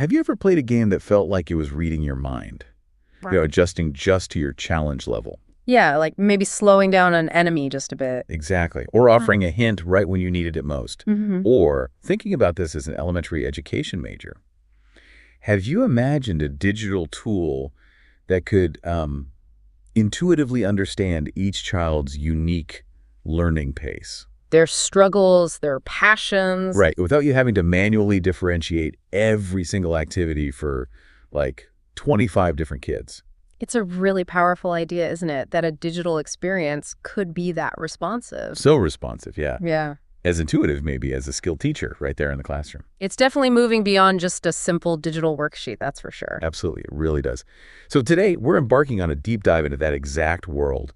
Have you ever played a game that felt like it was reading your mind? Right. Adjusting just to your challenge level. Yeah, like maybe slowing down an enemy just a bit. Exactly. Or offering a hint right when you needed it most. Mm-hmm. Or thinking about this as an elementary education major. Have you imagined a digital tool that could intuitively understand each child's unique learning pace? Their struggles, their passions. Right, without you having to manually differentiate every single activity for like 25 different kids. It's a really powerful idea, isn't it? That a digital experience could be that responsive. So responsive, yeah. Yeah. As intuitive maybe as a skilled teacher right there in the classroom. It's definitely moving beyond just a simple digital worksheet, that's for sure. Absolutely, it really does. So today we're embarking on a deep dive into that exact world,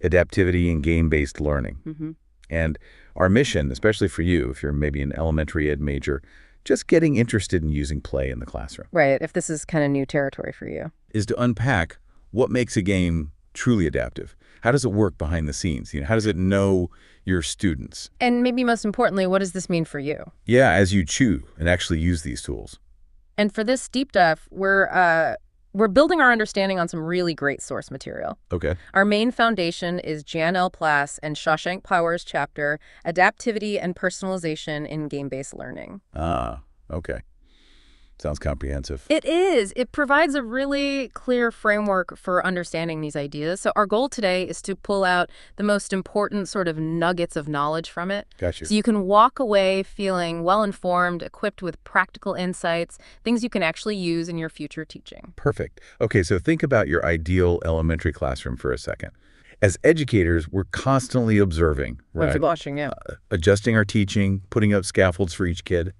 adaptivity and game-based learning. Mm-hmm. And our mission, especially for you, if you're maybe an elementary ed major, just getting interested in using play in the classroom. Right, if this is kind of new territory for you. Is to unpack what makes a game truly adaptive. How does it work behind the scenes? How does it know your students? And maybe most importantly, what does this mean for you? Yeah, as you chew and actually use these tools. And for this deep dive, we're building our understanding on some really great source material. Okay. Our main foundation is Jan L. Plass and Shashank Power's chapter, Adaptivity and Personalization in Game-Based Learning. Ah, okay. Sounds comprehensive. It is. It provides a really clear framework for understanding these ideas. So our goal today is to pull out the most important sort of nuggets of knowledge from it. Got you. So you can walk away feeling well-informed, equipped with practical insights, things you can actually use in your future teaching. Perfect. Okay, so think about your ideal elementary classroom for a second. As educators, we're constantly observing, right? Watching, yeah. Adjusting our teaching, putting up scaffolds for each kid.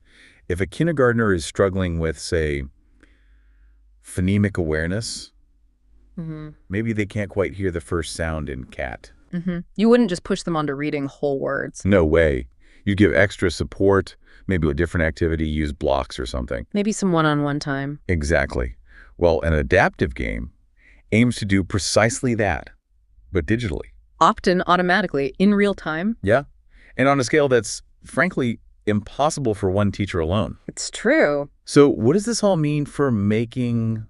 If a kindergartner is struggling with, say, phonemic awareness, maybe they can't quite hear the first sound in cat. You wouldn't just push them onto reading whole words. No way. You'd give extra support, maybe a different activity, use blocks or something. Maybe some one-on-one time. Exactly. Well, an adaptive game aims to do precisely that, but digitally. Often automatically, in real time. Yeah. And on a scale that's, frankly, impossible for one teacher alone. It's true. So what does this all mean for making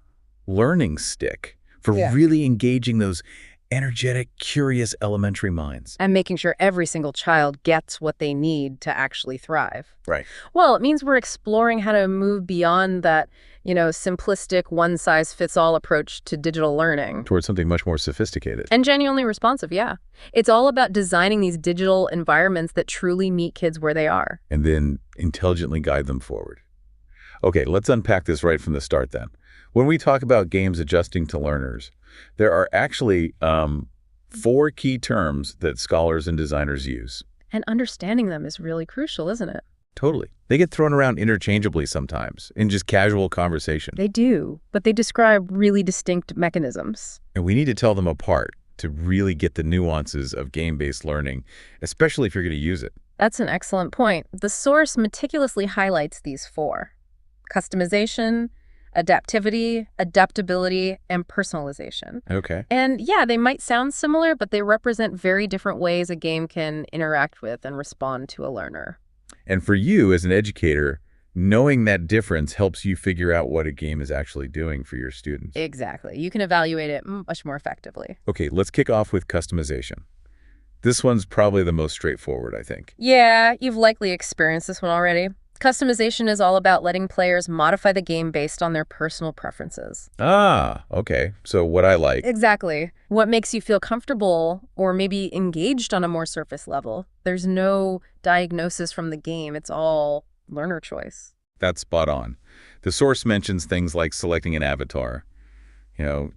learning stick, for really engaging those energetic, curious elementary minds? And making sure every single child gets what they need to actually thrive. Right. Well, it means we're exploring how to move beyond that, simplistic one-size-fits-all approach to digital learning. Towards something much more sophisticated. And genuinely responsive, yeah. It's all about designing these digital environments that truly meet kids where they are. And then intelligently guide them forward. Okay, let's unpack this right from the start then. When we talk about games adjusting to learners, there are actually 4 key terms that scholars and designers use. And understanding them is really crucial, isn't it? Totally. They get thrown around interchangeably sometimes in just casual conversation. They do, but they describe really distinct mechanisms. And we need to tell them apart to really get the nuances of game-based learning, especially if you're going to use it. That's an excellent point. The source meticulously highlights these 4: customization, adaptivity, adaptability, and personalization. Okay. And yeah, they might sound similar, but they represent very different ways a game can interact with and respond to a learner. And for you as an educator, knowing that difference helps you figure out what a game is actually doing for your students. Exactly. You can evaluate it much more effectively. Okay, let's kick off with customization. This one's probably the most straightforward, I think. Yeah, you've likely experienced this one already. Customization is all about letting players modify the game based on their personal preferences. Ah, okay. So what I like. Exactly. What makes you feel comfortable or maybe engaged on a more surface level. There's no diagnosis from the game. It's all learner choice. That's spot on. The source mentions things like selecting an avatar,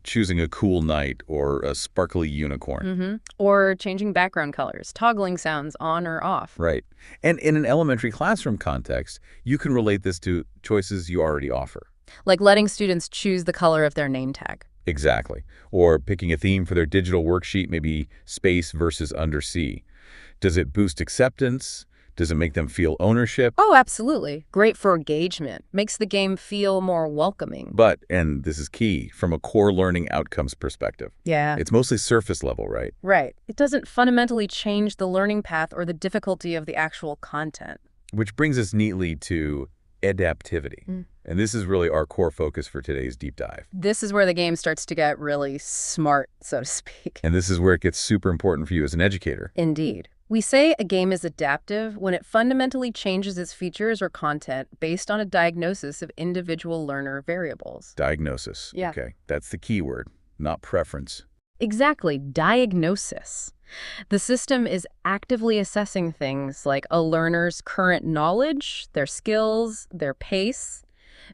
choosing a cool knight or a sparkly unicorn. Or changing background colors, toggling sounds on or off. Right. And in an elementary classroom context, you can relate this to choices you already offer. Like letting students choose the color of their name tag. Exactly. Or picking a theme for their digital worksheet, maybe space versus undersea. Does it boost acceptance? Does it make them feel ownership? Oh, absolutely. Great for engagement. Makes the game feel more welcoming. But, and this is key, from a core learning outcomes perspective. Yeah. It's mostly surface level, right? Right. It doesn't fundamentally change the learning path or the difficulty of the actual content. Which brings us neatly to adaptivity. And this is really our core focus for today's deep dive. This is where the game starts to get really smart, so to speak. And this is where it gets super important for you as an educator. Indeed. We say a game is adaptive when it fundamentally changes its features or content based on a diagnosis of individual learner variables. Diagnosis. Yeah. Okay, that's the key word, not preference. Exactly, diagnosis. The system is actively assessing things like a learner's current knowledge, their skills, their pace,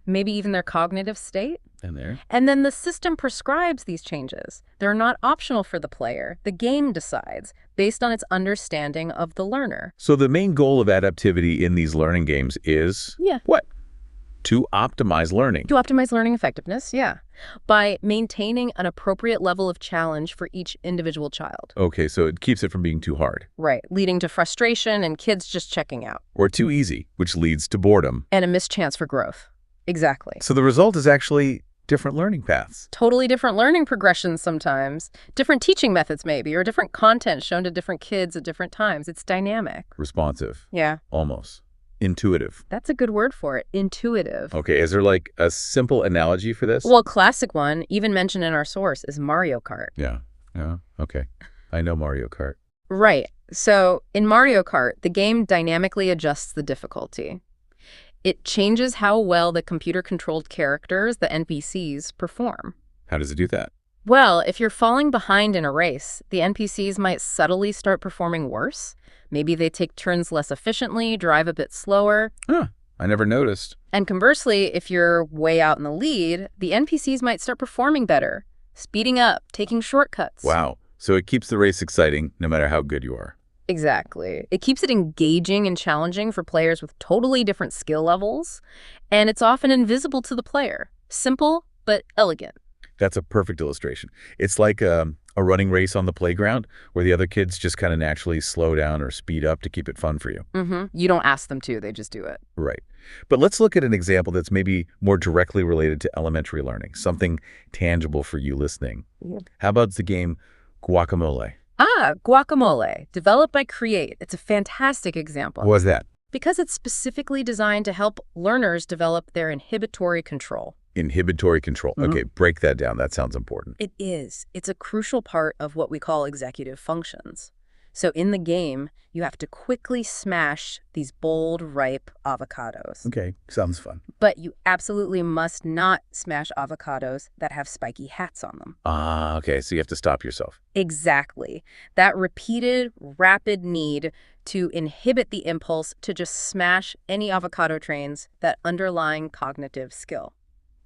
maybe even their cognitive state. And then the system prescribes these changes. They're not optional for the player. The game decides, based on its understanding of the learner. So the main goal of adaptivity in these learning games is what? To optimize learning. To optimize learning effectiveness, by maintaining an appropriate level of challenge for each individual child. Okay, so it keeps it from being too hard. Right, leading to frustration and kids just checking out. Or too easy, which leads to boredom. And a missed chance for growth. Exactly. So the result is actually different learning paths. Totally different learning progressions sometimes. Different teaching methods maybe, or different content shown to different kids at different times. It's dynamic. Responsive. Yeah. Almost. Intuitive. That's a good word for it. Intuitive. Okay, is there like a simple analogy for this? Well, a classic one, even mentioned in our source, is Mario Kart. Yeah. Okay. I know Mario Kart. Right. So in Mario Kart, the game dynamically adjusts the difficulty. It changes how well the computer-controlled characters, the NPCs, perform. How does it do that? Well, if you're falling behind in a race, the NPCs might subtly start performing worse. Maybe they take turns less efficiently, drive a bit slower. I never noticed. And conversely, if you're way out in the lead, the NPCs might start performing better, speeding up, taking shortcuts. Wow. So it keeps the race exciting no matter how good you are. Exactly. It keeps it engaging and challenging for players with totally different skill levels, and it's often invisible to the player. Simple, but elegant. That's a perfect illustration. It's like a running race on the playground where the other kids just kind of naturally slow down or speed up to keep it fun for you. You don't ask them to, they just do it. Right. But let's look at an example that's maybe more directly related to elementary learning, something tangible for you listening. How about the game Guacamole? Guacamole, developed by Create. It's a fantastic example. What was that? Because it's specifically designed to help learners develop their inhibitory control. Inhibitory control. Okay, break that down. That sounds important. It is. It's a crucial part of what we call executive functions. So in the game, you have to quickly smash these bold, ripe avocados. Okay, sounds fun. But you absolutely must not smash avocados that have spiky hats on them. Okay, so you have to stop yourself. Exactly. That repeated, rapid need to inhibit the impulse to just smash any avocado trains, that underlying cognitive skill.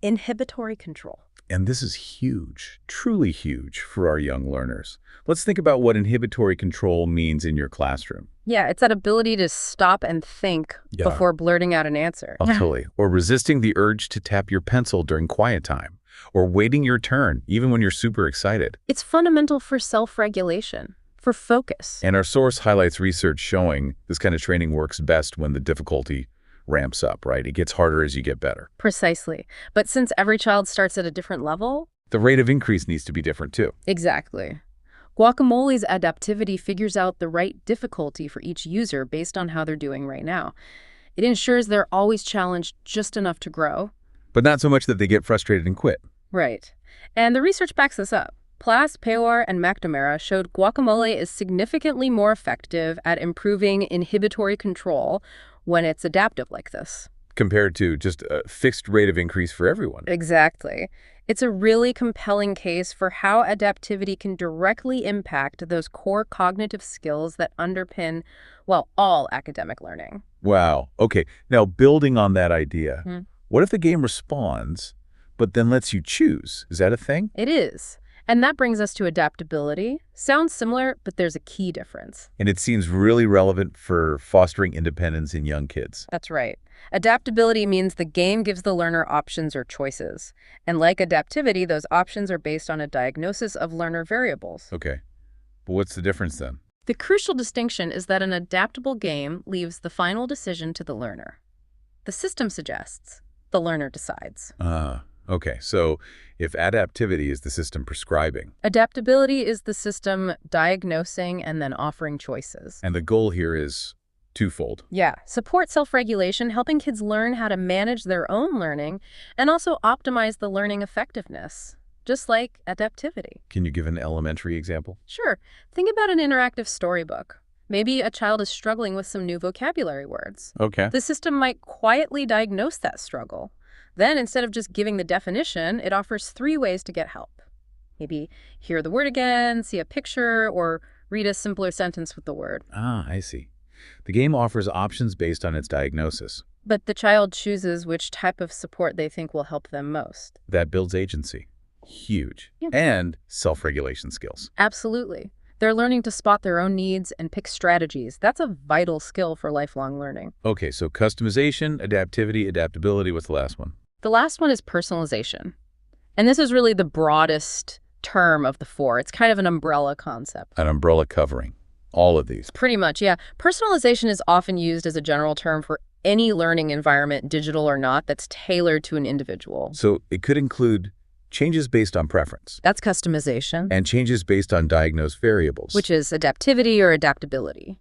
Inhibitory control. And this is huge, truly huge for our young learners. Let's think about what inhibitory control means in your classroom. Yeah, it's that ability to stop and think before blurting out an answer. Totally. Or resisting the urge to tap your pencil during quiet time. Or waiting your turn, even when you're super excited. It's fundamental for self-regulation, for focus. And our source highlights research showing this kind of training works best when the difficulty ramps up, right? It gets harder as you get better. Precisely. But since every child starts at a different level, the rate of increase needs to be different too. Exactly. Guacamole's adaptivity figures out the right difficulty for each user based on how they're doing right now. It ensures they're always challenged just enough to grow. But not so much that they get frustrated and quit. Right. And the research backs this up. Plas, Pewar, and McNamara showed guacamole is significantly more effective at improving inhibitory control when it's adaptive like this. Compared to just a fixed rate of increase for everyone. Exactly. It's a really compelling case for how adaptivity can directly impact those core cognitive skills that underpin, well, all academic learning. Wow. Okay. Now, building on that idea, what if the game responds, but then lets you choose? Is that a thing? It is. And that brings us to adaptability. Sounds similar, but there's a key difference. And it seems really relevant for fostering independence in young kids. That's right. Adaptability means the game gives the learner options or choices. And like adaptivity, those options are based on a diagnosis of learner variables. Okay. But what's the difference then? The crucial distinction is that an adaptable game leaves the final decision to the learner. The system suggests, the learner decides. Okay, so if adaptivity is the system prescribing. Adaptability is the system diagnosing and then offering choices. And the goal here is Twofold. Yeah, support self-regulation, helping kids learn how to manage their own learning, and also optimize the learning effectiveness, just like adaptivity. Can you give an elementary example? Sure, think about an interactive storybook. Maybe a child is struggling with some new vocabulary words. Okay. The system might quietly diagnose that struggle. Then, instead of just giving the definition, it offers 3 ways to get help. Maybe hear the word again, see a picture, or read a simpler sentence with the word. Ah, I see. The game offers options based on its diagnosis. But the child chooses which type of support they think will help them most. That builds agency. Huge. Yeah. And self-regulation skills. Absolutely. They're learning to spot their own needs and pick strategies. That's a vital skill for lifelong learning. Okay, so customization, adaptivity, adaptability. What's the last one? The last one is personalization. And this is really the broadest term of the 4. It's kind of an umbrella concept. An umbrella covering all of these. Pretty much, yeah. Personalization is often used as a general term for any learning environment, digital or not, that's tailored to an individual. So it could include changes based on preference. That's customization. And changes based on diagnosed variables. Which is adaptivity or adaptability.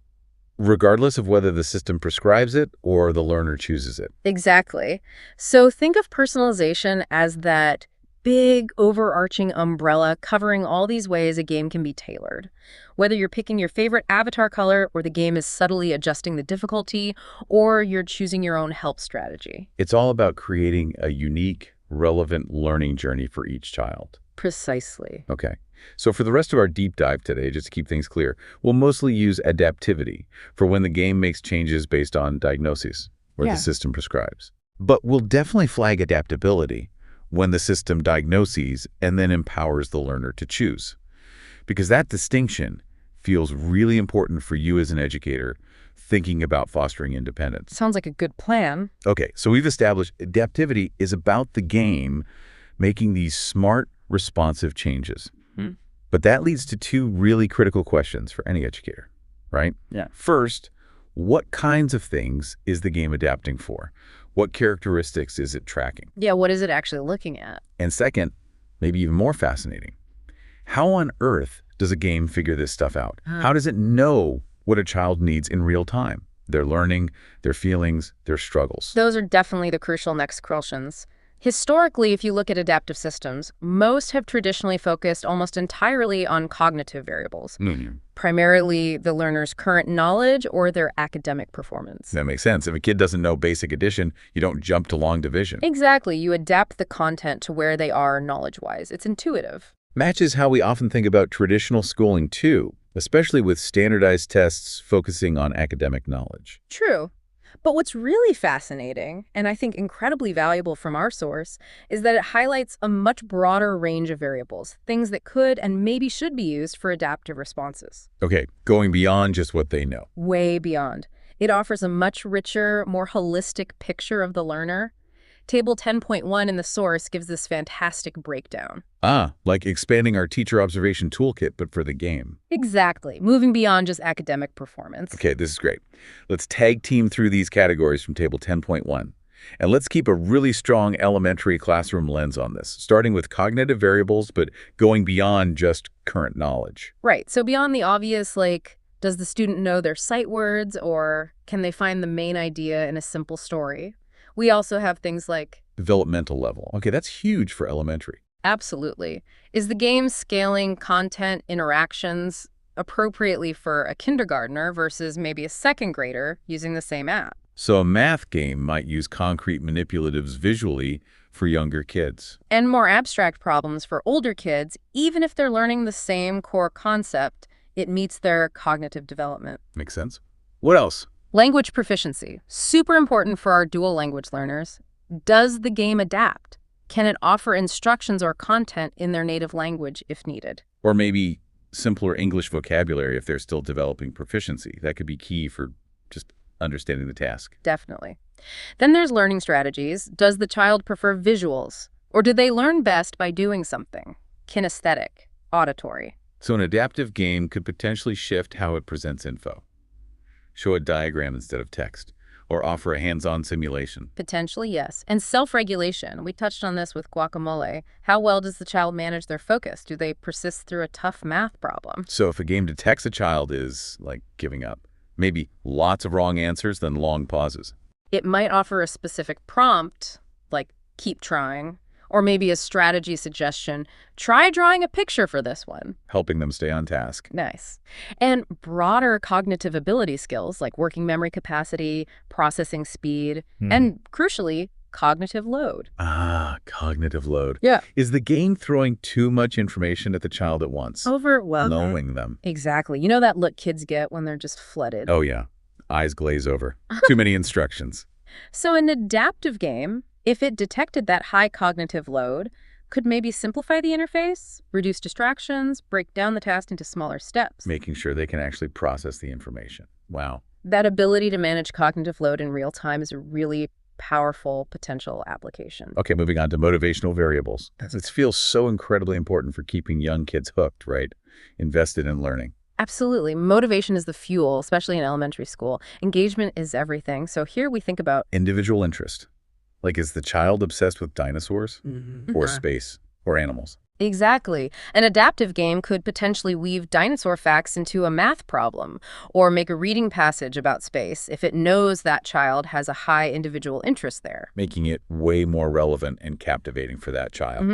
Regardless of whether the system prescribes it or the learner chooses it. Exactly. So think of personalization as that big overarching umbrella covering all these ways a game can be tailored. Whether you're picking your favorite avatar color, or the game is subtly adjusting the difficulty, or you're choosing your own help strategy. It's all about creating a unique, relevant learning journey for each child. Precisely. Okay. So for the rest of our deep dive today, just to keep things clear, we'll mostly use adaptivity for when the game makes changes based on diagnoses or the system prescribes. But we'll definitely flag adaptability when the system diagnoses and then empowers the learner to choose. Because that distinction feels really important for you as an educator thinking about fostering independence. Sounds like a good plan. Okay, so we've established adaptivity is about the game making these smart, responsive changes. But that leads to 2 really critical questions for any educator, right? Yeah. First, what kinds of things is the game adapting for? What characteristics is it tracking? Yeah, what is it actually looking at? And second, maybe even more fascinating, how on earth does a game figure this stuff out? How does it know what a child needs in real time? Their learning, their feelings, their struggles. Those are definitely the crucial next questions. Historically, if you look at adaptive systems, most have traditionally focused almost entirely on cognitive variables, primarily the learner's current knowledge or their academic performance. That makes sense. If a kid doesn't know basic addition, you don't jump to long division. Exactly. You adapt the content to where they are knowledge-wise. It's intuitive. Matches how we often think about traditional schooling too, especially with standardized tests focusing on academic knowledge. True. But what's really fascinating, and I think incredibly valuable from our source, is that it highlights a much broader range of variables, things that could and maybe should be used for adaptive responses. Okay, going beyond just what they know. Way beyond. It offers a much richer, more holistic picture of the learner. Table 10.1 in the source gives this fantastic breakdown. Ah, like expanding our teacher observation toolkit, but for the game. Exactly, moving beyond just academic performance. Okay, this is great. Let's tag team through these categories from table 10.1. And let's keep a really strong elementary classroom lens on this, starting with cognitive variables, but going beyond just current knowledge. Right, so beyond the obvious, like, does the student know their sight words, or can they find the main idea in a simple story? We also have things like developmental level. Okay, that's huge for elementary. Absolutely. Is the game scaling content interactions appropriately for a kindergartner versus maybe a second grader using the same app? So a math game might use concrete manipulatives visually for younger kids. And more abstract problems for older kids, even if they're learning the same core concept, it meets their cognitive development. Makes sense. What else? Language proficiency. Super important for our dual language learners. Does the game adapt? Can it offer instructions or content in their native language if needed? Or maybe simpler English vocabulary if they're still developing proficiency. That could be key for just understanding the task. Definitely. Then there's learning strategies. Does the child prefer visuals? Or do they learn best by doing something? Kinesthetic, auditory. So an adaptive game could potentially shift how it presents info. Show a diagram instead of text, or offer a hands-on simulation. Potentially, yes. And self-regulation. We touched on this with guacamole. How well does the child manage their focus? Do they persist through a tough math problem? So if a game detects a child is, like, giving up, Maybe lots of wrong answers, then long pauses. It might offer a specific prompt, like keep trying, or maybe a strategy suggestion, try drawing a picture for this one. Helping them stay on task. Nice. And broader cognitive ability skills like working memory capacity, processing speed, and crucially, cognitive load. Ah, cognitive load. Yeah. Is the game throwing too much information at the child at once? Knowing them. Exactly. You know that look kids get when they're just flooded. Oh, yeah. Eyes glaze over. Too many instructions. So an adaptive game, if it detected that high cognitive load, could maybe simplify the interface, reduce distractions, break down the task into smaller steps. Making sure they can actually process the information. Wow. That ability to manage cognitive load in real time is a really powerful potential application. Okay, moving on to motivational variables. This feels so incredibly important for keeping young kids hooked, right? Invested in learning. Absolutely. Motivation is the fuel, especially in elementary school. Engagement is everything. So here we think about Individual interest. Like, is the child obsessed with dinosaurs or space or animals? Exactly. An adaptive game could potentially weave dinosaur facts into a math problem or make a reading passage about space if it knows that child has a high individual interest there. Making it way more relevant and captivating for that child.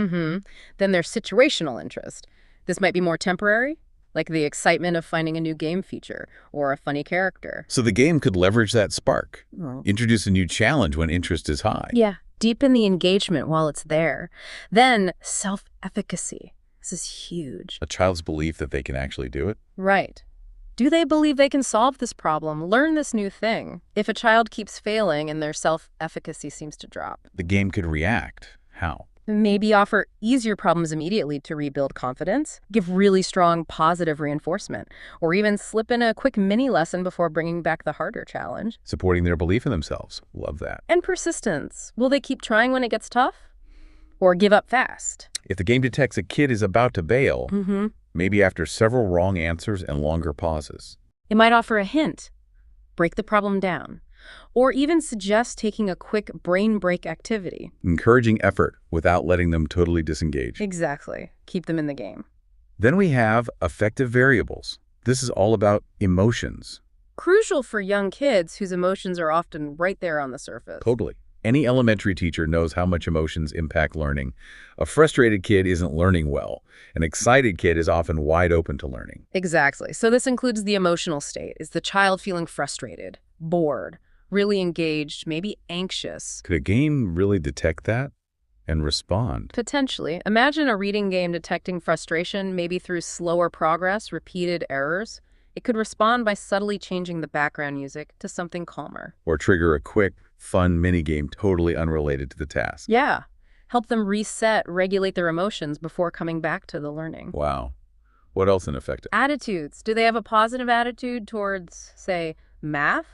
Then there's situational interest. This might be more temporary, like the excitement of finding a new game feature or a funny character. So the game could leverage that spark. Introduce a new challenge when interest is high. Yeah. Deepen the engagement while it's there. Then self-efficacy. This is huge. A child's belief that they can actually do it. Right. Do they believe they can solve this problem, learn this new thing? If a child keeps failing and their self-efficacy seems to drop. The game could react. How? Maybe offer easier problems immediately to rebuild confidence, give really strong positive reinforcement, or even slip in a quick mini lesson before bringing back the harder challenge. Supporting their belief in themselves. Love that. And persistence. Will they keep trying when it gets tough? Or give up fast? If the game detects a kid is about to bail, maybe after several wrong answers and longer pauses. It might offer a hint, break the problem down, or even suggest taking a quick brain break activity. Encouraging effort without letting them totally disengage. Exactly. Keep them in the game. Then we have affective variables. This is all about emotions. Crucial for young kids whose emotions are often right there on the surface. Totally. Any elementary teacher knows how much emotions impact learning. A frustrated kid isn't learning well. An excited kid is often wide open to learning. Exactly. So this includes the emotional state. Is the child feeling frustrated, bored, really engaged, maybe anxious? Could a game really detect that and respond? Potentially. Imagine a reading game detecting frustration, maybe through slower progress, repeated errors. It could respond by subtly changing the background music to something calmer. Or trigger a quick, fun minigame totally unrelated to the task. Yeah. Help them reset, regulate their emotions before coming back to the learning. Wow. What else in effective? Attitudes. Do they have a positive attitude towards, say, math?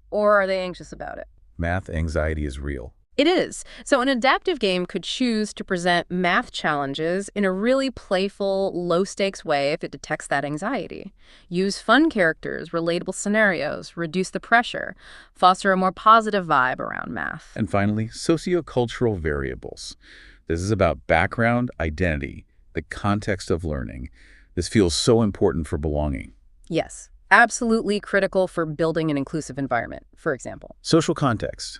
Or are they anxious about it? Math anxiety is real. It is. So an adaptive game could choose to present math challenges in a really playful, low-stakes way if it detects that anxiety. Use fun characters, relatable scenarios, reduce the pressure, foster a more positive vibe around math. And finally, sociocultural variables. This is about background, identity, the context of learning. This feels so important for belonging. Yes, absolutely critical for building an inclusive environment, for example. Social context.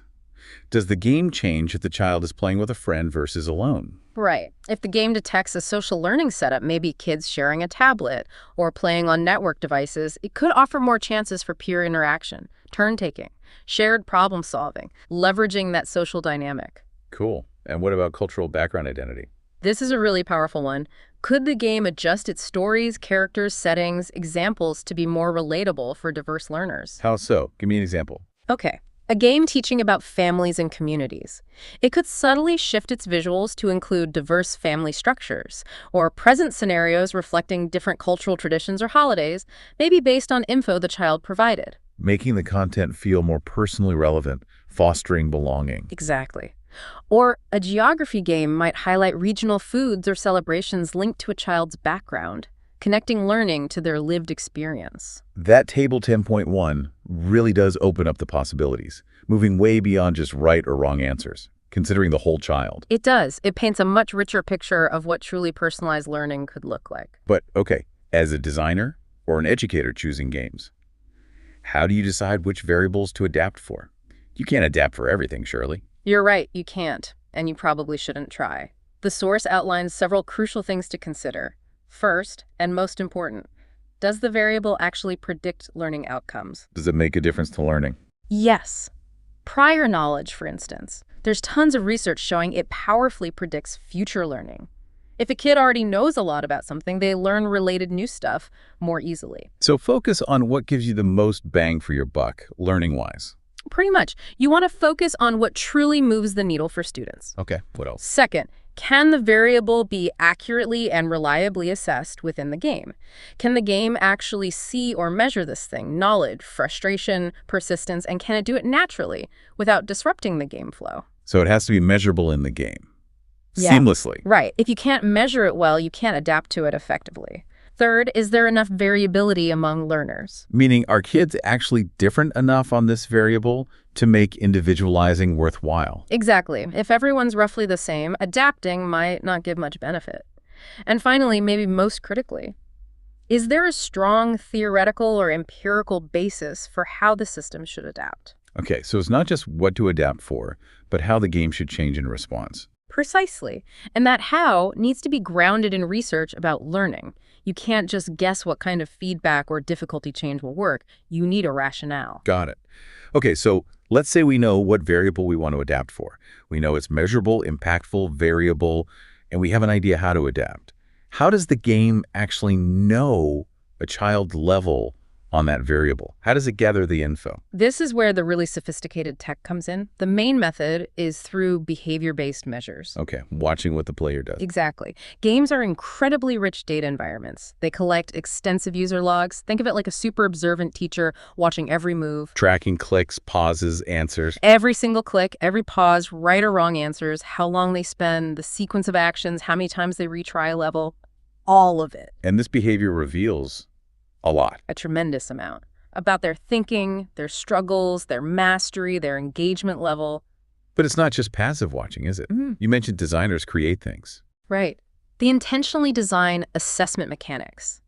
Does the game change if the child is playing with a friend versus alone? Right. If the game detects a social learning setup, maybe kids sharing a tablet or playing on network devices, it could offer more chances for peer interaction, turn-taking, shared problem-solving, leveraging that social dynamic. Cool. And what about cultural background identity? This is a really powerful one. Could the game adjust its stories, characters, settings, examples to be more relatable for diverse learners? How so? Give me an example. Okay. A game teaching about families and communities. It could subtly shift its visuals to include diverse family structures, or present scenarios reflecting different cultural traditions or holidays, maybe based on info the child provided. Making the content feel more personally relevant, fostering belonging. Exactly. Or a geography game might highlight regional foods or celebrations linked to a child's background, connecting learning to their lived experience. That table 10.1 really does open up the possibilities, moving way beyond just right or wrong answers, considering the whole child. It does. It paints a much richer picture of what truly personalized learning could look like. But, okay, as a designer or an educator choosing games, How do you decide which variables to adapt for? You can't adapt for everything, surely. You're right, you can't, and you probably shouldn't try. The source outlines several crucial things to consider. First, and most important, does the variable actually predict learning outcomes? Does it make a difference to learning? Yes. Prior knowledge, for instance. There's tons of research showing it powerfully predicts future learning. If a kid already knows a lot about something, they learn related new stuff more easily. So focus on what gives you the most bang for your buck, learning-wise. Pretty much. You want to focus on what truly moves the needle for students. Okay, what else? Second, can the variable be accurately and reliably assessed within the game? Can the game actually see or measure this thing, knowledge, frustration, persistence, and can it do it naturally without disrupting the game flow? So it has to be measurable in the game. Yeah. Seamlessly. Right. If you can't measure it well, you can't adapt to it effectively. Third, is there enough variability among learners? Meaning, are kids actually different enough on this variable to make individualizing worthwhile? Exactly. If everyone's roughly the same, adapting might not give much benefit. And finally, maybe most critically, is there a strong theoretical or empirical basis for how the system should adapt? Okay, so it's not just what to adapt for, but how the game should change in response. Precisely. And that how needs to be grounded in research about learning. You can't just guess what kind of feedback or difficulty change will work. You need a rationale. Got it. Okay, so let's say we know what variable we want to adapt for. We know it's measurable, impactful, variable, and we have an idea how to adapt. How does the game actually know a child's level on that variable? How does it gather the info? This is where the really sophisticated tech comes in. The main method is through behavior-based measures. Okay, watching what the player does. Exactly. Games are incredibly rich data environments. They collect extensive user logs. Think of it like a super observant teacher watching every move. Tracking clicks, pauses, answers. Every single click, every pause, right or wrong answers, how long they spend, the sequence of actions, how many times they retry a level, all of it. And this behavior reveals a lot. A tremendous amount. About their thinking, their struggles, their mastery, their engagement level. But it's not just passive watching, is it? You mentioned designers create things. Right. They intentionally design assessment mechanics.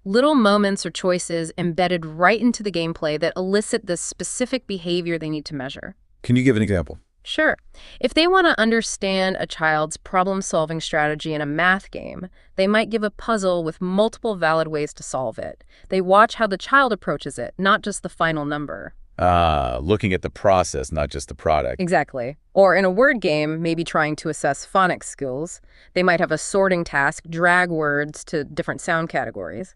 Little moments or choices embedded right into the gameplay that elicit the specific behavior they need to measure. Can you give an example? Sure. If they want to understand a child's problem-solving strategy in a math game, they might give a puzzle with multiple valid ways to solve it. They watch how the child approaches it, not just the final number. Looking at the process, not just the product. Exactly. Or in a word game, maybe trying to assess phonics skills, they might have a sorting task, drag words to different sound categories.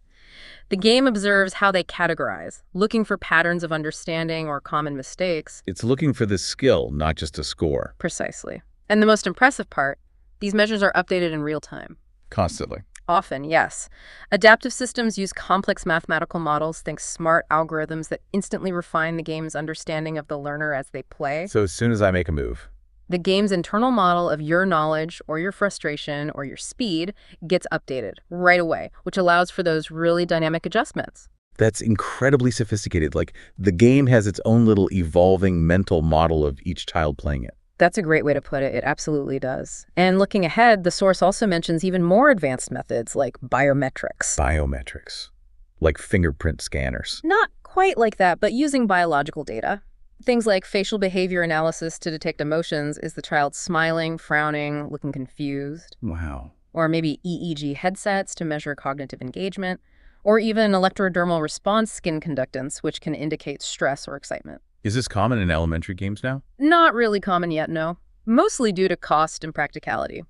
The game observes how they categorize, looking for patterns of understanding or common mistakes. It's looking for the skill, not just a score. Precisely. And the most impressive part, these measures are updated in real time. Constantly. Often, yes. Adaptive systems use complex mathematical models, think smart algorithms that instantly refine the game's understanding of the learner as they play. So as soon as I make a move, the game's internal model of your knowledge or your frustration or your speed gets updated right away, which allows for those really dynamic adjustments. that's incredibly sophisticated. Like the game has its own little evolving mental model of each child playing it. That's a great way to put it. It absolutely does. And looking ahead, the source also mentions even more advanced methods like biometrics. Biometrics, like fingerprint scanners. Not quite like that, but using biological data. Things like facial behavior analysis to detect emotions. Is the child smiling, frowning, looking confused? Wow. Or maybe EEG headsets to measure cognitive engagement. Or even electrodermal response skin conductance, which can indicate stress or excitement. Is this common in elementary games now? Not really common yet, no. Mostly due to cost and practicality.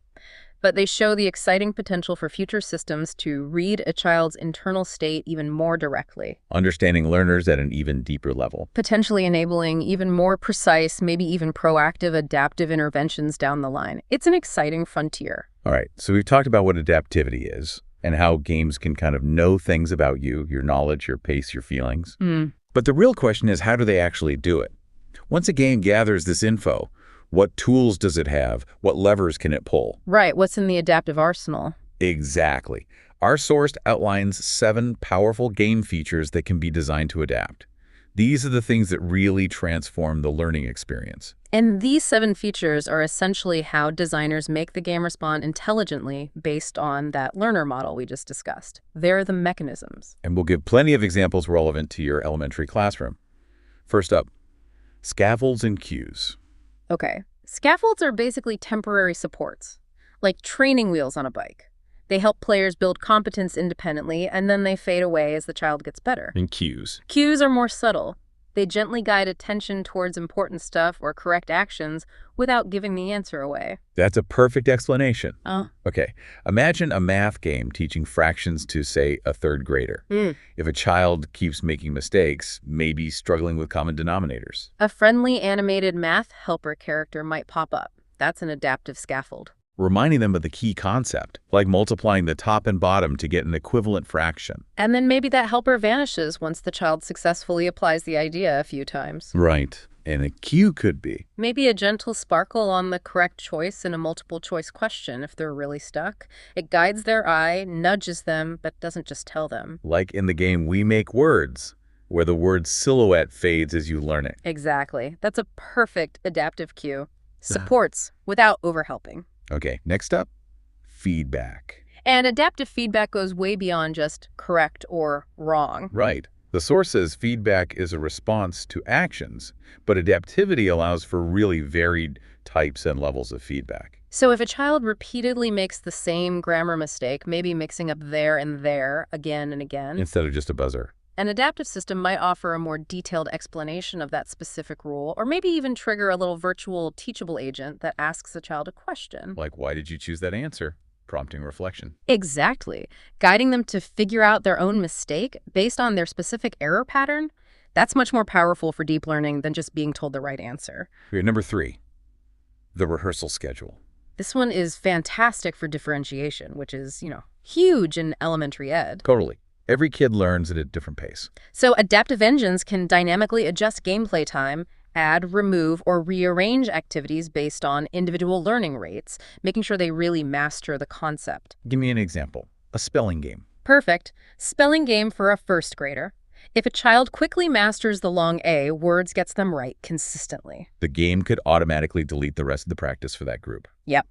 But they show the exciting potential for future systems to read a child's internal state even more directly. Understanding learners at an even deeper level. Potentially enabling even more precise, maybe even proactive adaptive interventions down the line. It's an exciting frontier. All right, so we've talked about what adaptivity is and how games can kind of know things about you, your knowledge, your pace, your feelings. But the real question is, how do they actually do it? Once a game gathers this info, what tools does it have? What levers can it pull? Right, what's in the adaptive arsenal? Exactly. Our source outlines 7 powerful game features that can be designed to adapt. These are the things that really transform the learning experience. And these 7 features are essentially how designers make the game respond intelligently based on that learner model we just discussed. They're the mechanisms. And we'll give plenty of examples relevant to your elementary classroom. First up, scaffolds and cues. Okay. Scaffolds are basically temporary supports, like training wheels on a bike. They help players build competence independently, and then they fade away as the child gets better. And cues. Cues are more subtle. They gently guide attention towards important stuff or correct actions without giving the answer away. That's a perfect explanation. Oh. Okay, imagine a math game teaching fractions to, say, a third grader. If a child keeps making mistakes, maybe struggling with common denominators. A friendly animated math helper character might pop up. That's an adaptive scaffold. Reminding them of the key concept, like multiplying the top and bottom to get an equivalent fraction. And then maybe that helper vanishes once the child successfully applies the idea a few times. Right. And a cue could be Maybe a gentle sparkle on the correct choice in a multiple choice question if they're really stuck. It guides their eye, nudges them, but doesn't just tell them. like in the game We Make Words, where the word silhouette fades as you learn it. Exactly. That's a perfect adaptive cue. Supports without overhelping. Okay, next up, feedback. And adaptive feedback goes way beyond just correct or wrong. Right. The source says feedback is a response to actions, but adaptivity allows for really varied types and levels of feedback. So if a child repeatedly makes the same grammar mistake, maybe mixing up there and there again and again, Instead of just a buzzer. an adaptive system might offer a more detailed explanation of that specific rule, or maybe even trigger a little virtual teachable agent that asks the child a question. Like, why did you choose that answer? Prompting reflection. Exactly. Guiding them to figure out their own mistake based on their specific error pattern. That's much more powerful for deep learning than just being told the right answer. Okay, number 3, the rehearsal schedule. This one is fantastic for differentiation, which is, huge in elementary ed. Totally. Every kid learns at a different pace. So adaptive engines can dynamically adjust gameplay time, add, remove, or rearrange activities based on individual learning rates, making sure they really master the concept. Give me an example. A spelling game. Perfect. Spelling game for a first grader. If a child quickly masters the long A, words gets them right consistently. The game could automatically delete the rest of the practice for that group. Yep.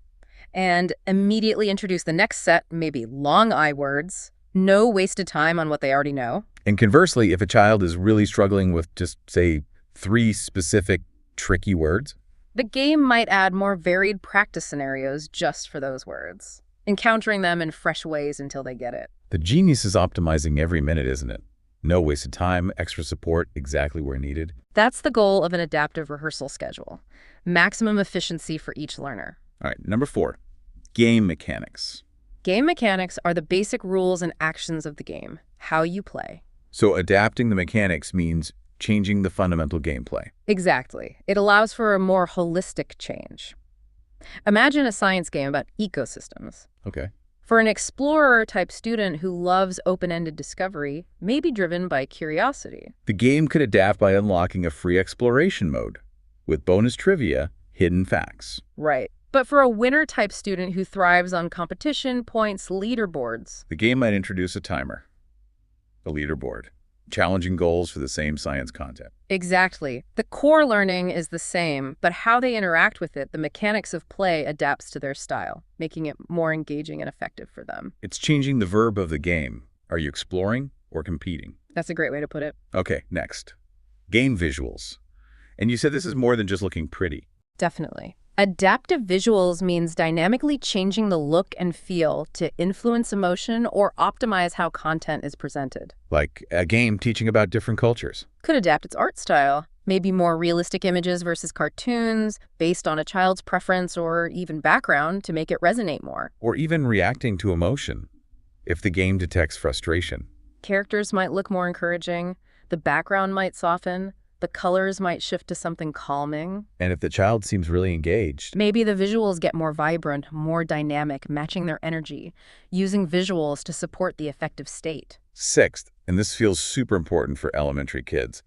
And immediately introduce the next set, maybe long I words. No wasted time on what they already know. And conversely, if a child is really struggling with just, say, 3 specific tricky words, the game might add more varied practice scenarios just for those words, encountering them in fresh ways until they get it. the genius is optimizing every minute, isn't it? No wasted time, extra support exactly where needed. That's the goal of an adaptive rehearsal schedule. Maximum efficiency for each learner. All right, number 4, game mechanics. Game mechanics are the basic rules and actions of the game, how you play. So adapting the mechanics means changing the fundamental gameplay. Exactly. It allows for a more holistic change. Imagine a science game about ecosystems. Okay. For an explorer-type student who loves open-ended discovery, may be driven by curiosity. The game could adapt by unlocking a free exploration mode with bonus trivia, hidden facts. Right. But for a winner-type student who thrives on competition, points, leaderboards. The game might introduce a timer, a leaderboard, challenging goals for the same science content. Exactly. The core learning is the same, but how they interact with it, the mechanics of play, adapts to their style, making it more engaging and effective for them. It's changing the verb of the game. Are you exploring or competing? That's a great way to put it. Okay, next. Game visuals. And you said this is more than just looking pretty. Definitely. Adaptive visuals means dynamically changing the look and feel to influence emotion or optimize how content is presented. Like a game teaching about different cultures. Could adapt its art style, maybe more realistic images versus cartoons, based on a child's preference or even background to make it resonate more. Or even reacting to emotion, if the game detects frustration. Characters might look more encouraging, the background might soften, the colors might shift to something calming. And if the child seems really engaged. Maybe the visuals get more vibrant, more dynamic, matching their energy, using visuals to support the affective state. 6th, and this feels super important for elementary kids,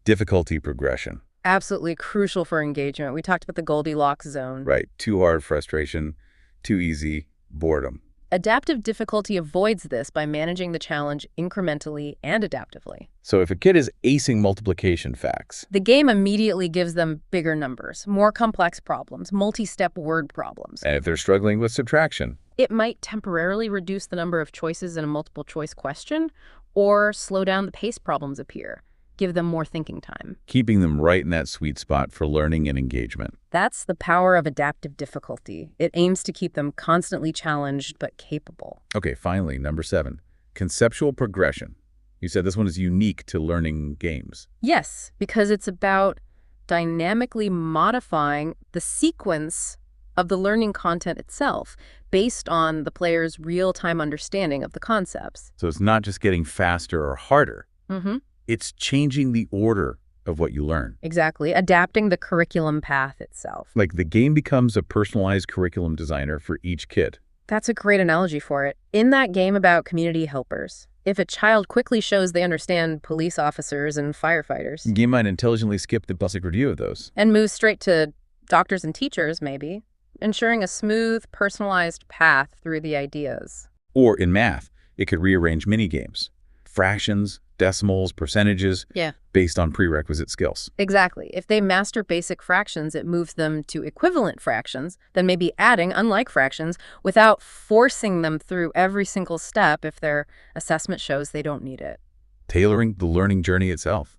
difficulty progression. Absolutely crucial for engagement. We talked about the Goldilocks zone. Right, too hard, frustration, too easy, boredom. Adaptive difficulty avoids this by managing the challenge incrementally and adaptively. So if a kid is acing multiplication facts, The game immediately gives them bigger numbers, more complex problems, multi-step word problems. and if they're struggling with subtraction, It might temporarily reduce the number of choices in a multiple choice question or slow down the pace problems appear, give them more thinking time. keeping them right in that sweet spot for learning and engagement. That's the power of adaptive difficulty. It aims to keep them constantly challenged but capable. Okay, finally, number 7, conceptual progression. You said this one is unique to learning games. Yes, because it's about dynamically modifying the sequence of the learning content itself based on the player's real-time understanding of the concepts. So it's not just getting faster or harder. Mm-hmm. It's changing the order of what you learn. Exactly, adapting the curriculum path itself. Like the game becomes a personalized curriculum designer for each kid. That's a great analogy for it. In that game about community helpers, if a child quickly shows they understand police officers and firefighters, The game might intelligently skip the basic review of those. and moves straight to doctors and teachers, maybe, ensuring a smooth, personalized path through the ideas. Or in math, it could rearrange mini games, fractions, decimals, percentages, Yeah. based on prerequisite skills. Exactly. If they master basic fractions, it moves them to equivalent fractions, then maybe adding unlike fractions without forcing them through every single step if their assessment shows they don't need it. Tailoring the learning journey itself.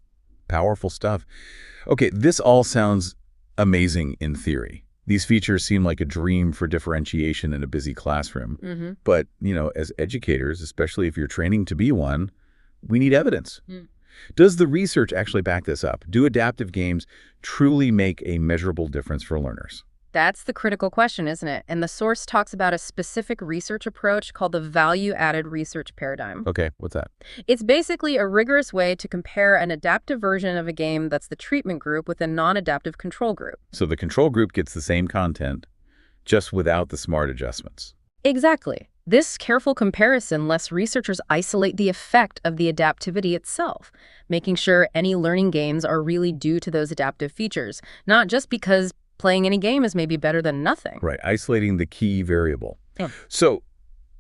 Powerful stuff. Okay, this all sounds amazing in theory. These features seem like a dream for differentiation in a busy classroom. Mm-hmm. But, as educators, especially if you're training to be one, we need evidence. Does the research actually back this up? Do adaptive games truly make a measurable difference for learners? That's the critical question, isn't it? And the source talks about a specific research approach called the value-added research paradigm. Okay, what's that? It's basically a rigorous way to compare an adaptive version of a game that's the treatment group with a non-adaptive control group. So the control group gets the same content, just without the smart adjustments. Exactly. This careful comparison lets researchers isolate the effect of the adaptivity itself, making sure any learning gains are really due to those adaptive features, not just because playing any game is maybe better than nothing. Right, isolating the key variable. Yeah. So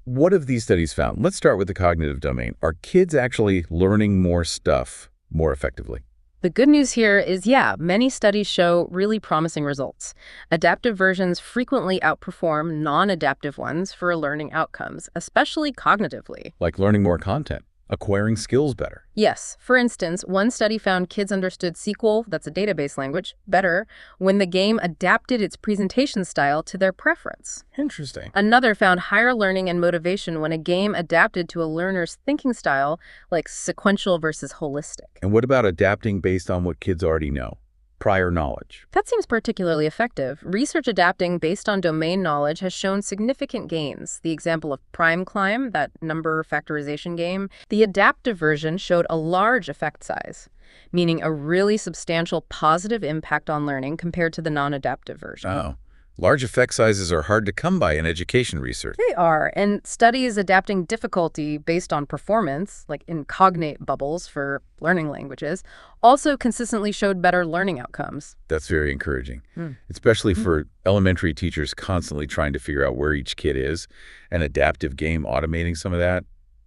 what have these studies found? Let's start with the cognitive domain. Are kids actually learning more stuff more effectively? The good news here is, yeah, many studies show really promising results. Adaptive versions frequently outperform non-adaptive ones for learning outcomes, especially cognitively. Like learning more content, acquiring skills better. Yes. For instance, one study found kids understood SQL, that's a database language, better when the game adapted its presentation style to their preference. Interesting. Another found higher learning and motivation when a game adapted to a learner's thinking style, like sequential versus holistic. And what about adapting based on what kids already know? Prior knowledge. That seems particularly effective. Research adapting based on domain knowledge has shown significant gains. The example of Prime Climb, that number factorization game, the adaptive version showed a large effect size, meaning a really substantial positive impact on learning compared to the non-adaptive version. Oh. Large effect sizes are hard to come by in education research. They are, and studies adapting difficulty based on performance, like in cognate bubbles for learning languages, also consistently showed better learning outcomes. That's very encouraging, especially for elementary teachers constantly trying to figure out where each kid is. An adaptive game automating some of that,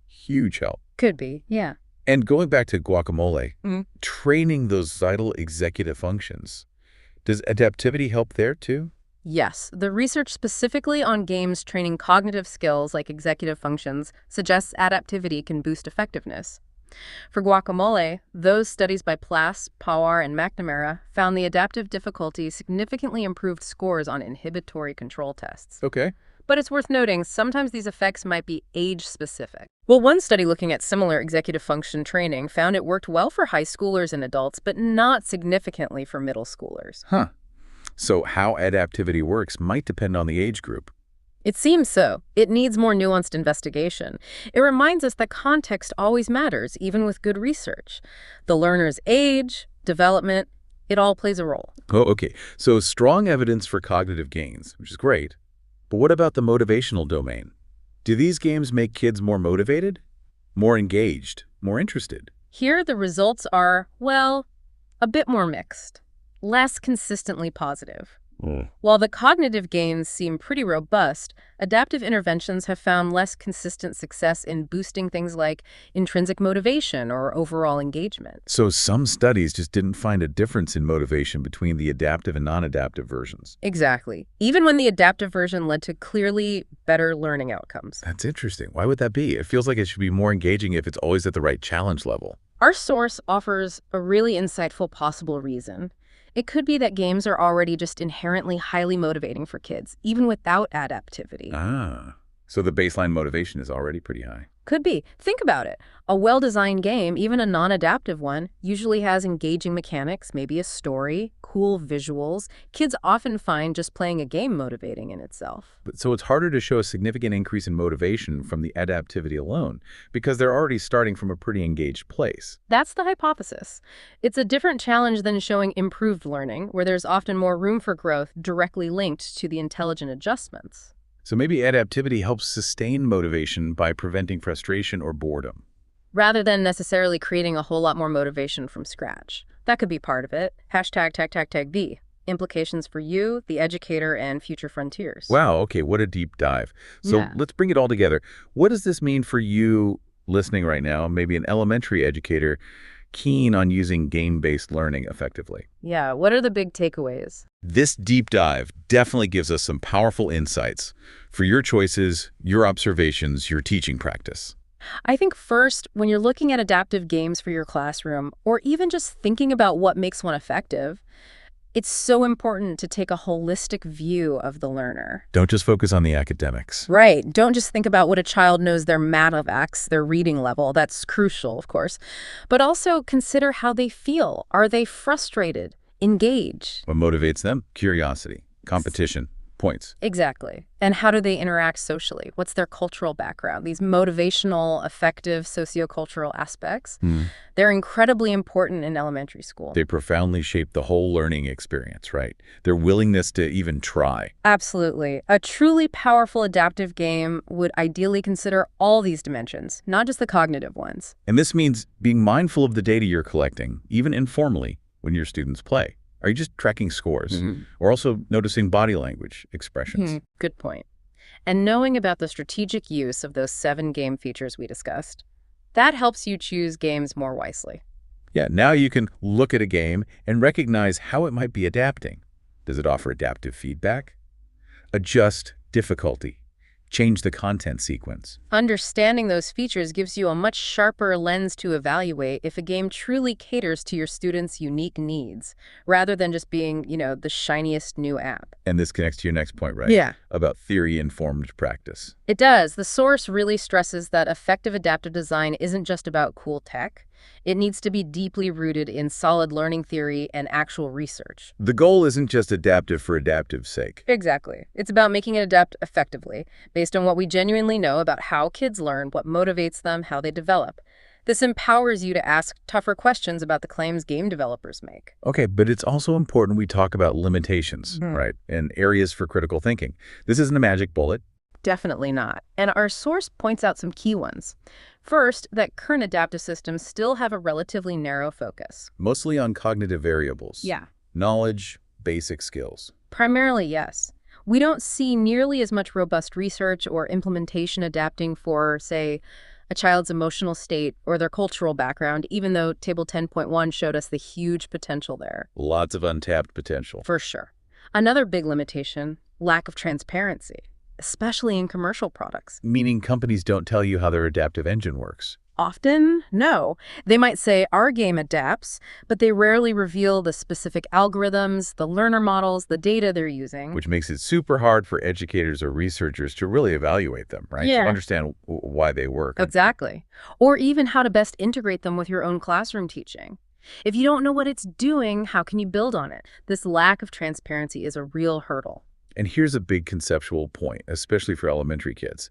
huge help. Could be, yeah. And going back to guacamole, training those vital executive functions, does adaptivity help there too? Yes, the research specifically on games training cognitive skills like executive functions suggests adaptivity can boost effectiveness. For guacamole, those studies by Plass, Pawar, and McNamara found the adaptive difficulty significantly improved scores on inhibitory control tests. Okay. But it's worth noting, sometimes these effects might be age-specific. Well, one study looking at similar executive function training found it worked well for high schoolers and adults, but not significantly for middle schoolers. Huh. So how adaptivity works might depend on the age group. It seems so. It needs more nuanced investigation. It reminds us that context always matters, even with good research. The learner's age, development, it all plays a role. Oh, okay. So strong evidence for cognitive gains, which is great. But what about the motivational domain? Do these games make kids more motivated, more engaged, more interested? Here, the results are, well, a bit more mixed. Less consistently positive. While the cognitive gains seem pretty robust, adaptive interventions have found less consistent success in boosting things like intrinsic motivation or overall engagement. So some studies just didn't find a difference in motivation between the adaptive and non-adaptive versions. Exactly. Even when the adaptive version led to clearly better learning outcomes. That's interesting. Why would that be? It feels like it should be more engaging if it's always at the right challenge level. Our source offers a really insightful possible reason. It could be that games are already just inherently highly motivating for kids, even without adaptivity. Ah, so the baseline motivation is already pretty high. Could be. Think about it. A well-designed game, even a non-adaptive one, usually has engaging mechanics, maybe a story, cool visuals. Kids often find just playing a game motivating in itself. But so it's harder to show a significant increase in motivation from the adaptivity alone because they're already starting from a pretty engaged place. That's the hypothesis. It's a different challenge than showing improved learning, where there's often more room for growth directly linked to the intelligent adjustments. So maybe adaptivity helps sustain motivation by preventing frustration or boredom. Rather than necessarily creating a whole lot more motivation from scratch. That could be part of it. #tag B. Implications for you, the educator, and future frontiers. Wow, okay, what a deep dive. So Yeah. let's bring it all together. What does this mean for you listening right now, maybe an elementary educator keen on using game-based learning effectively? Yeah, what are the big takeaways? This deep dive definitely gives us some powerful insights for your choices, your observations, your teaching practice. I think first, when you're looking at adaptive games for your classroom, or even just thinking about what makes one effective, it's so important to take a holistic view of the learner. Don't just focus on the academics. Right. Don't just think about what a child knows their mathematics, their reading level. That's crucial, of course. But also consider how they feel. Are they frustrated? Engaged? What motivates them? Curiosity, competition, points. Exactly. And how do they interact socially? What's their cultural background? These motivational, affective, sociocultural aspects, they're incredibly important in elementary school. They profoundly shape the whole learning experience, right? Their willingness to even try. Absolutely. A truly powerful adaptive game would ideally consider all these dimensions, not just the cognitive ones. And this means being mindful of the data you're collecting, even informally, when your students play. Are you just tracking scores? Or also noticing body language expressions? Good point. And knowing about the strategic use of those 7 game features we discussed, that helps you choose games more wisely. Yeah, now you can look at a game and recognize how it might be adapting. Does it offer adaptive feedback? Adjust difficulty. Change the content sequence. Understanding those features gives you a much sharper lens to evaluate if a game truly caters to your students' unique needs, rather than just being, the shiniest new app. And this connects to your next point, right? Yeah. About theory-informed practice. It does. The source really stresses that effective adaptive design isn't just about cool tech. It needs to be deeply rooted in solid learning theory and actual research. The goal isn't just adaptive for adaptive's sake. Exactly. It's about making it adapt effectively, based on what we genuinely know about how kids learn, what motivates them, how they develop. This empowers you to ask tougher questions about the claims game developers make. Okay, but it's also important we talk about limitations, right? And areas for critical thinking. This isn't a magic bullet. Definitely not. And our source points out some key ones. First, that current adaptive systems still have a relatively narrow focus. Mostly on cognitive variables. Yeah. Knowledge, basic skills. Primarily, yes. We don't see nearly as much robust research or implementation adapting for, say, a child's emotional state or their cultural background, even though Table 10.1 showed us the huge potential there. Lots of untapped potential. For sure. Another big limitation, lack of transparency, especially in commercial products. Meaning companies don't tell you how their adaptive engine works. Often, no. They might say our game adapts, but they rarely reveal the specific algorithms, the learner models, the data they're using. Which makes it super hard for educators or researchers to really evaluate them, right? Yeah. To understand why they work. Exactly. Or even how to best integrate them with your own classroom teaching. If you don't know what it's doing, how can you build on it? This lack of transparency is a real hurdle. And here's a big conceptual point, especially for elementary kids.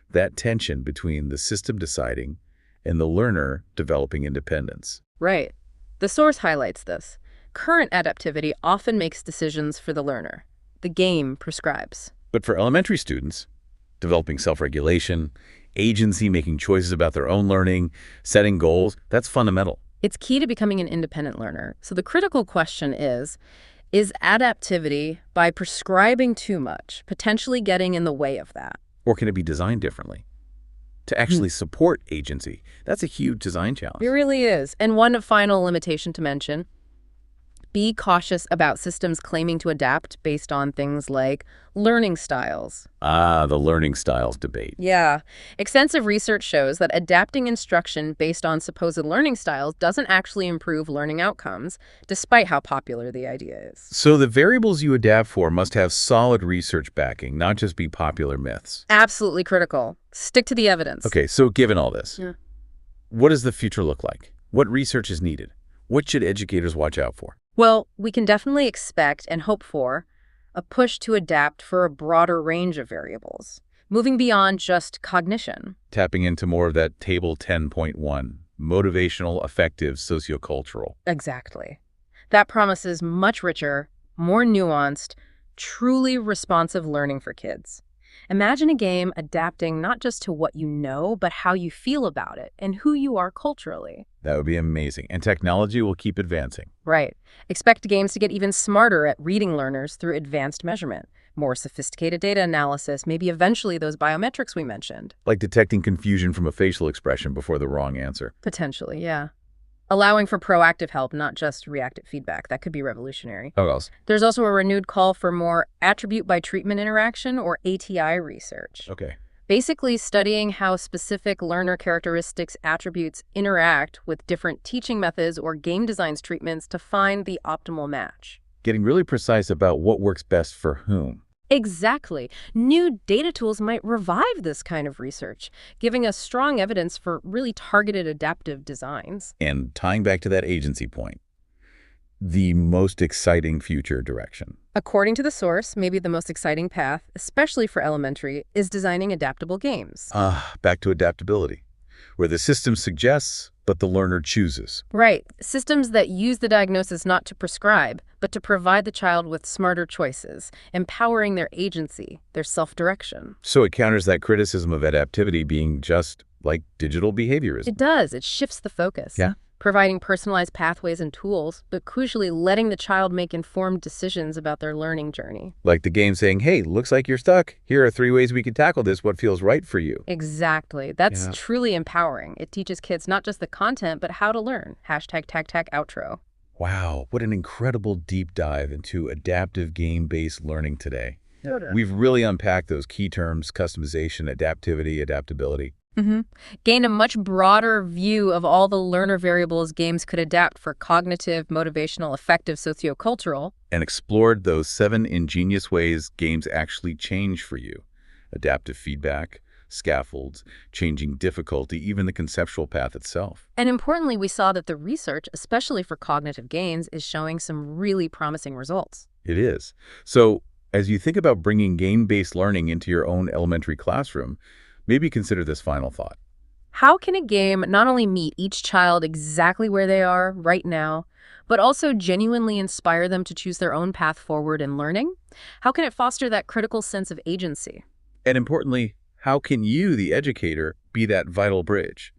That tension between the system deciding and the learner developing independence. Right. The source highlights this. Current adaptivity often makes decisions for the learner. The game prescribes. But for elementary students, developing self-regulation, agency, making choices about their own learning, setting goals, that's fundamental. It's key to becoming an independent learner. So the critical question is Is adaptivity by prescribing too much, potentially getting in the way of that? Or can it be designed differently to actually support agency? That's a huge design challenge. It really is. And one final limitation to mention, be cautious about systems claiming to adapt based on things like learning styles. Ah, the learning styles debate. Yeah. Extensive research shows that adapting instruction based on supposed learning styles doesn't actually improve learning outcomes, despite how popular the idea is. So the variables you adapt for must have solid research backing, not just be popular myths. Absolutely critical. Stick to the evidence. Okay, so given all this, Yeah. what does the future look like? What research is needed? What should educators watch out for? Well, we can definitely expect and hope for a push to adapt for a broader range of variables, moving beyond just cognition. Tapping into more of that table 10.1, motivational, affective, sociocultural. Exactly. That promises much richer, more nuanced, truly responsive learning for kids. Imagine a game adapting not just to what you know, but how you feel about it and who you are culturally. That would be amazing. And technology will keep advancing. Right. Expect games to get even smarter at reading learners through advanced measurement, more sophisticated data analysis, maybe eventually those biometrics we mentioned. Like detecting confusion from a facial expression before the wrong answer. Potentially, yeah. Allowing for proactive help, not just reactive feedback. That could be revolutionary. What else? There's also a renewed call for more attribute-by-treatment interaction, or ATI research. Okay. Basically studying how specific learner characteristics attributes interact with different teaching methods or game designs treatments to find the optimal match. Getting really precise about what works best for whom. Exactly. New data tools might revive this kind of research, giving us strong evidence for really targeted adaptive designs. And tying back to that agency point, the most exciting future direction. According to the source, maybe the most exciting path, especially for elementary, is designing adaptable games. Back to adaptability, where the system suggests, but the learner chooses. Right. Systems that use the diagnosis not to prescribe, but to provide the child with smarter choices, empowering their agency, their self-direction. So it counters that criticism of adaptivity being just like digital behaviorism. It does. It shifts the focus. Yeah. Providing personalized pathways and tools, but crucially letting the child make informed decisions about their learning journey. Like the game saying, hey, looks like you're stuck. Here are 3 ways we can tackle this. What feels right for you? Exactly. That's Yeah. truly empowering. It teaches kids not just the content, but how to learn. Hashtag TAC outro. Wow, what an incredible deep dive into adaptive game-based learning today. We've really unpacked those key terms: customization, adaptivity, adaptability. Gain a much broader view of all the learner variables games could adapt for cognitive, motivational, affective, sociocultural. And explored those 7 ingenious ways games actually change for you. Adaptive feedback, scaffolds, changing difficulty, even the conceptual path itself. And importantly, we saw that the research, especially for cognitive gains, is showing some really promising results. It is. So as you think about bringing game-based learning into your own elementary classroom, maybe consider this final thought. How can a game not only meet each child exactly where they are right now, but also genuinely inspire them to choose their own path forward in learning? How can it foster that critical sense of agency? And importantly, how can you, the educator, be that vital bridge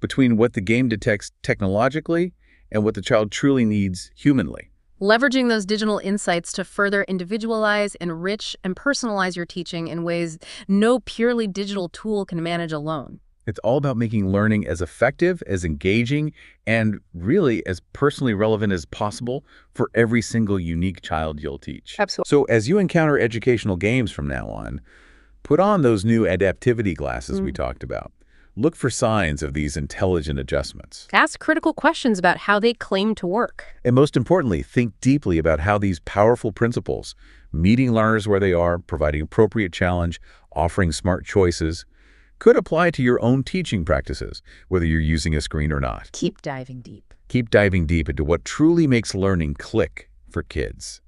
between what the game detects technologically and what the child truly needs humanly? Leveraging those digital insights to further individualize, enrich, and personalize your teaching in ways no purely digital tool can manage alone. It's all about making learning as effective, as engaging, and really as personally relevant as possible for every single unique child you'll teach. Absolutely. So as you encounter educational games from now on, put on those new adaptivity glasses we talked about. Look for signs of these intelligent adjustments. Ask critical questions about how they claim to work. And most importantly, think deeply about how these powerful principles, meeting learners where they are, providing appropriate challenge, offering smart choices, could apply to your own teaching practices, whether you're using a screen or not. Keep diving deep. Keep diving deep into what truly makes learning click for kids.